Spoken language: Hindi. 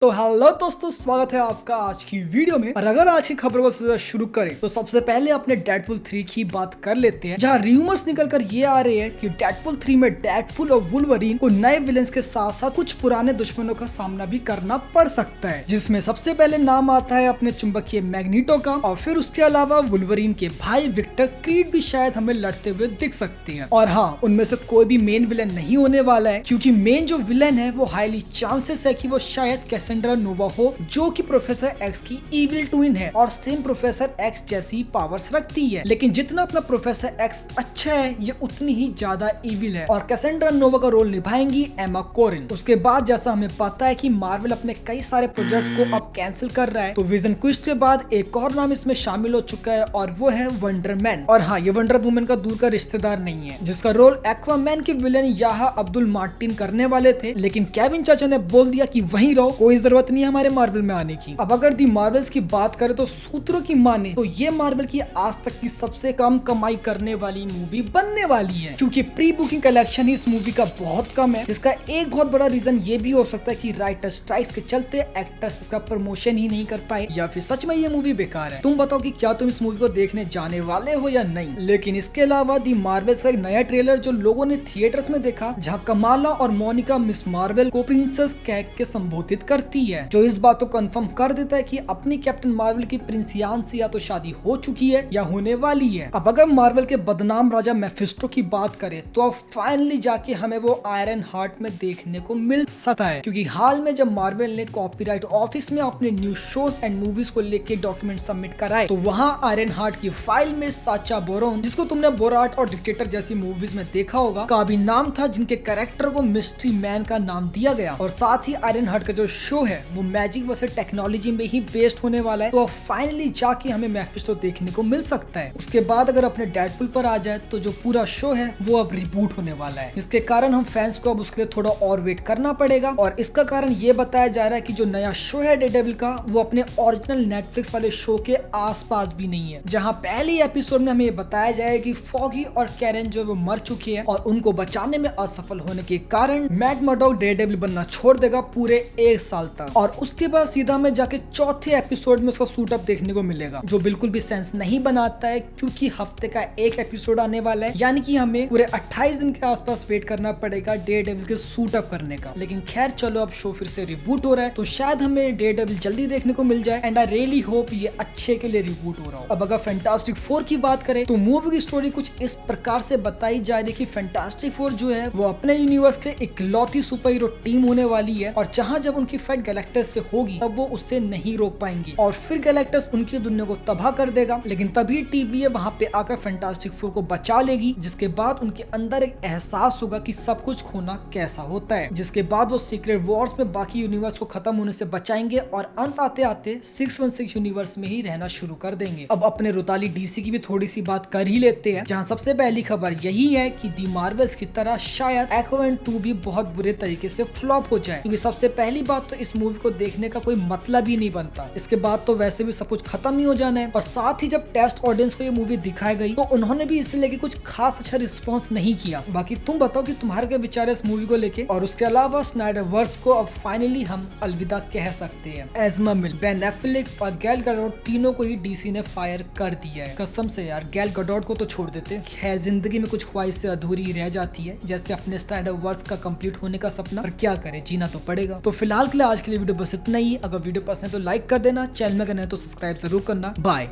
तो हेलो दोस्तों, स्वागत है आपका आज की वीडियो में। और अगर आज की खबरों को शुरू करें तो सबसे पहले अपने डेडपूल 3 की बात कर लेते हैं, जहां रूमर्स निकलकर ये आ रहे हैं कि डेडपूल 3 में डेडपूल और वुल्वरीन को नए विलेंस के साथ साथ कुछ पुराने दुश्मनों का सामना भी करना पड़ सकता है, जिसमें सबसे पहले नाम आता है अपने चुंबकीय मैग्नीटो का, और फिर उसके अलावा वुल्वरीन के भाई विक्टर क्रीड भी शायद हमें लड़ते हुए दिख सकते हैं। और हाँ, उनमें से कोई भी मेन विलेन नहीं होने वाला है, क्योंकि मेन जो विलेन है वो हाईली चांसेस है कि वो शायद कैसेंड्रा नोवा हो, जो कि प्रोफेसर एक्स की इविल ट्विन है और सेम प्रोफेसर एक्स जैसी पावर्स रखती है। लेकिन जितना अपना प्रोफेसर एक्स अच्छा है, ये उतनी ही ज्यादा इविल है। और कैसेंड्रा नोवा का रोल निभाएंगी एमा कोरिन। उसके बाद जैसा हमें पता है कि मार्वल अपने कई सारे प्रोजेक्ट्स को अब कैंसिल कर रहा है, तो विजन क्विस्ट के बाद एक और नाम इसमें शामिल हो चुका है और वो है वंडर मैन। और हाँ, ये वंडर वुमन का दूर का रिश्तेदार नहीं है, जिसका रोल एक्वामैन के विलेन याहा अब्दुल मार्टिन करने वाले थे, लेकिन केविन चाचा ने बोल दिया कि वहीं रहो, कोई जरूरत नहीं है हमारे मार्वल में आने की। अब अगर दी मार्वल्स की बात करें तो सूत्रों की माने तो ये मार्वल की आज तक की सबसे कम कमाई करने वाली मूवी बनने वाली है, क्योंकि प्री बुकिंग कलेक्शन ही इस मूवी का बहुत कम है। इसका एक बहुत बड़ा रीजन ये भी हो सकता है कि राइटर स्ट्राइक्स के चलते एक्टर्स इसका प्रमोशन ही नहीं कर पाए, या फिर सच में ये मूवी बेकार है। तुम बताओ कि क्या तुम इस मूवी को देखने जाने वाले हो या नहीं। लेकिन इसके अलावा दी मार्वल्स का एक नया ट्रेलर जो लोगों ने थिएटर्स में देखा, जहाँ कमाला और मोनिका मिस मार्वल को प्रिंसेस कैग के संबोधित करती है, जो इस बात को कंफर्म कर देता है कि अपनी कैप्टन मार्वल की प्रिंस यान से या तो शादी हो चुकी है या होने वाली है। अब अगर मार्वल के बदनाम राजा मेफिस्टो की बात करें तो अब फाइनली जाके हमें वो आयरन हार्ट में देखने को मिल सकता है, क्योंकि हाल में जब मार्वल ने कॉपीराइट ऑफिस में अपने न्यू शोज एंड मूवीज को लेके डॉक्यूमेंट सबमिट कराए, तो वहाँ आयरन हार्ट की फाइल में साचा बोरोन, जिसको तुमने बोराट और डिक्टेटर जैसी मूवीज में देखा होगा, का भी नाम था, जिनके कैरेक्टर को मिस्ट्री मैन का नाम दिया गया। और साथ ही आयरन हार्ट का जो शो है वो मैजिक वर्सेस टेक्नोलॉजी में ही बेस्ड होने वाला है, तो फाइनली जाके हमें मेफिस्टो देखने को मिल सकता है। उसके बाद अगर अपने डेडपूल पर आ जाए तो जो पूरा शो है वो अब रिबूट होने वाला है, जिसके कारण हम फैंस को अब उसके लिए थोड़ा और वेट करना पड़ेगा। और इसका कारण ये बताया जा रहा है कि जो नया शो है डेडेविल का, वो अपने ओरिजिनल नेटफ्लिक्स वाले शो के आसपास भी नहीं है, जहाँ पहले एपिसोड में हमें बताया जाए कि फॉगी और कैरन जो वो मर चुकी है और उनको बचाने में असफल होने के कारण मैट मर्डॉक डेडेविल बनना छोड़ देगा पूरे 1 साल तक। और उसके बाद सीधा में जाके चौथे एपिसोड में उसका सूट अप देखने को मिलेगा, जो बिल्कुल भी सेंस नहीं बनाता है, क्योंकि हफ्ते का एक एपिसोड आने वाला है, यानी कि हमें पूरे 28 दिन के आसपास वेट करना पड़ेगा डेडेविल के सूट अप करने का। लेकिन खैर चलो, अब शो फिर से रिबूट हो रहा है, तो शायद हमें डेडेविल जल्दी देखने को मिल जाए, एंड आई रियली होप ये अच्छे के लिए रिबूट हो रहा हो। अब अगर फैंटास्टिक 4 की बात करें तो मूवी की स्टोरी कुछ इस प्रकार से बताई जा रही है कि फैंटास्टिक 4 जो है वो अपने यूनिवर्स के इकलौती सुपर हीरो टीम होने वाली है, और जहां जब उनकी फाइट गैलेक्टस से होगी तब वो उससे नहीं रोक पाएंगे, और फिर गैलेक्टस उनकी दुनिया को तबाह कर देगा। लेकिन तभी TVA वहां पे आकर फैंटास्टिक 4 को बचा लेगी, जिसके बाद उनके अंदर एक एहसास होगा कि सब कुछ खोना कैसा होता है, जिसके बाद वो सीक्रेट वॉर्स में बाकी यूनिवर्स को खत्म होने से बचाएंगे और अंत आते आते 616 यूनिवर्स में ही रहना शुरू कर देंगे। अब अपने रुताली DC की भी थोड़ी सी बात कर ही लेते हैं, जहाँ सबसे पहली खबर यही है कि दी मार्वल्स की तरह शायद एक्वामैन 2 भी बहुत बुरे तरीके से फ्लॉप हो जाए, क्योंकि सबसे पहली बात तो इस मूवी को देखने का कोई मतलब ही नहीं बनता। इसके बाद तो वैसे भी सब कुछ खत्म ही हो जाना है, और साथ ही जब टेस्ट ऑडियंस को ये मूवी दिखाई गई तो उन्होंने भी इसे लेके कुछ खास अच्छा रिस्पॉन्स नहीं किया। बाकी तुम बताओ कि तुम्हारे क्या विचार है इस मूवी को लेके। और उसके अलावा स्नाइडर वर्स को अब फाइनली हम अलविदा कह सकते हैं। एज़मा मिल, बेन एफ्लेक और गैल गडोट तीनों को ही DC ने फायर कर दिया है। कसम से यार, गैल गडोट को तो छोड़ देते। खैर, जिंदगी में कुछ ख्वाहिशें अधूरी रह जाती है, जैसे अपने स्नाइडर वर्स का कंप्लीट होने का सपना, और क्या करे, जीना तो पड़ेगा। तो फिलहाल के लिए आज के लिए वीडियो बस इतना ही। अगर वीडियो पसंद है तो लाइक कर देना, चैनल में करना है तो सब्सक्राइब जरूर करना। बाय।